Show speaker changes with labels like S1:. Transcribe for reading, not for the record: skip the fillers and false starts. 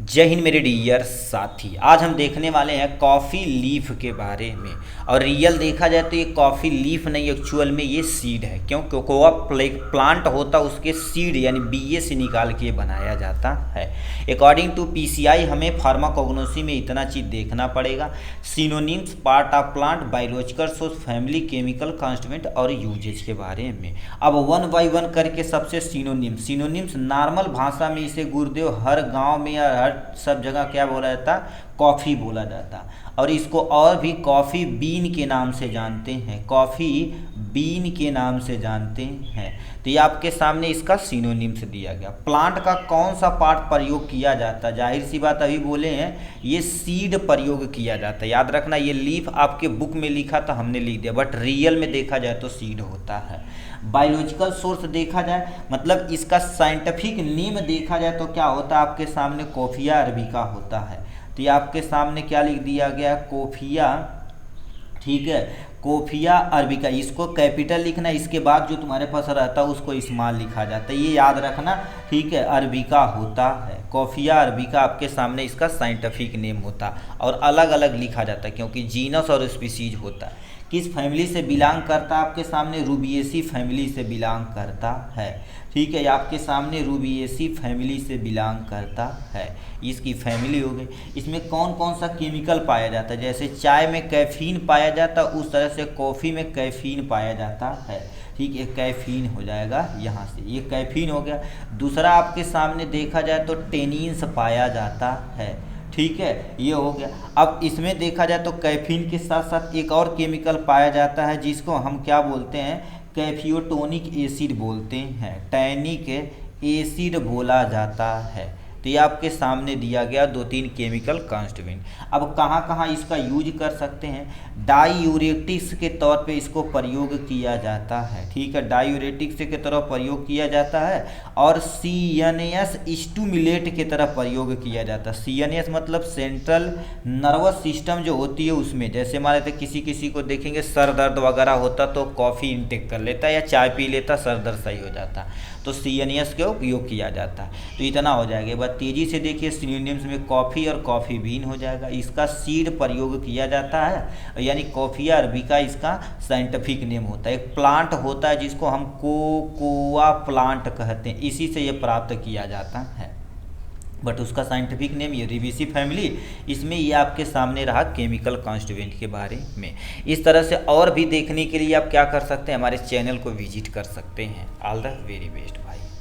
S1: जय हिंद मेरे डियर साथी। आज हम देखने वाले हैं कॉफ़ी लीफ के बारे में। और रियल देखा जाए तो ये कॉफ़ी लीफ नहीं, एक्चुअल में ये सीड है। क्यों? कोकोआ प्लांट होता उसके सीड यानी बीए से निकाल के बनाया जाता है। अकॉर्डिंग टू पीसीआई हमें फार्माकोग्नोसी में इतना चीज़ देखना पड़ेगा। Synonyms, part of plant, biological source, family, chemical constituent और यूजेज के बारे में। अब वन बाई वन करके सबसे सिनोनिम्स नॉर्मल भाषा में इसे गुरुदेव हर गांव में या हर सब जगह क्या बोला जाता, कॉफ़ी बोला जाता। और इसको और भी कॉफ़ी बीन के नाम से जानते हैं, कॉफ़ी बीन के नाम से जानते हैं। तो ये आपके सामने इसका सिनोनिम्स दिया गया। प्लांट का कौन सा पार्ट प्रयोग किया जाता है? जाहिर सी बात अभी बोले हैं ये सीड प्रयोग किया जाता है। याद रखना, ये लीफ आपके बुक में लिखा था, हमने लिख दिया, बट रियल में देखा जाए तो सीड होता है। बायोलॉजिकल सोर्स देखा जाए, मतलब इसका साइंटिफिक नेम देखा जाए तो क्या होता है आपके सामने, कोफिया अरबिका होता है। तो ये आपके सामने क्या लिख दिया गया, कोफिया, ठीक है, कोफिया अरबिका। इसको कैपिटल लिखना, इसके बाद जो तुम्हारे पास रहता है उसको स्मॉल लिखा जाता है, ये याद रखना, ठीक है। अरबिका होता है, कोफिया अरबिका आपके सामने इसका साइंटिफिक नेम होता है। और अलग अलग लिखा जाता है क्योंकि जीनस और स्पीसीज होता है। किस फैमिली से बिलोंग करता है आपके सामने, रूबिएसी फैमिली से बिलोंग करता है, ठीक है। आपके सामने रूबिएसी फैमिली से बिलोंग करता है, इसकी फैमिली हो गई। इसमें कौन कौन सा केमिकल पाया जाता है? जैसे चाय में कैफीन पाया जाता है उस तरह से कॉफ़ी में कैफीन पाया जाता है, ठीक है। कैफीन हो जाएगा यहाँ से, ये कैफीन हो गया। दूसरा आपके सामने देखा जाए तो टेनिन्स पाया जाता है, ठीक है, ये हो गया। अब इसमें देखा जाए तो कैफीन के साथ साथ एक और केमिकल पाया जाता है जिसको हम क्या बोलते हैं, कैफियोटोनिक एसिड बोलते हैं, टैनिक एसिड बोला जाता है। तो ये आपके सामने दिया गया 2-3 केमिकल कॉन्स्टिट्यूएंट। अब कहाँ कहाँ इसका यूज कर सकते हैं? डायूरेटिक्स के तौर पे इसको प्रयोग किया जाता है, ठीक है, डायूरेटिक्स के तरह प्रयोग किया जाता है। और सीएनएस स्टिमुलेट के तरह प्रयोग किया जाता है। सीएनएस मतलब सेंट्रल नर्वस सिस्टम जो होती है उसमें, जैसे मान लेते किसी किसी को देखेंगे सर दर्द वगैरह होता तो कॉफ़ी इंटेक कर लेता या चाय पी लेता, सर दर्द सही हो जाता, तो सीएनएस का उपयोग किया जाता है। तो इतना हो जाएगा। तेजी से देखिए, सिनोनिम्स में कॉफ़ी और कॉफ़ी बीन हो जाएगा। इसका सीड प्रयोग किया जाता है, यानी कॉफिया अरबिका इसका साइंटिफिक नेम होता है। एक प्लांट होता है जिसको हम कोकोआ प्लांट कहते हैं, इसी से ये प्राप्त किया जाता है, बट उसका साइंटिफिक नेम ये रूबिएसी फैमिली। इसमें ये आपके सामने रहा केमिकल कॉन्स्टिट्यूएंट के बारे में। इस तरह से और भी देखने के लिए आप क्या कर सकते हैं, हमारे चैनल को विजिट कर सकते हैं। ऑल द वेरी बेस्ट भाई।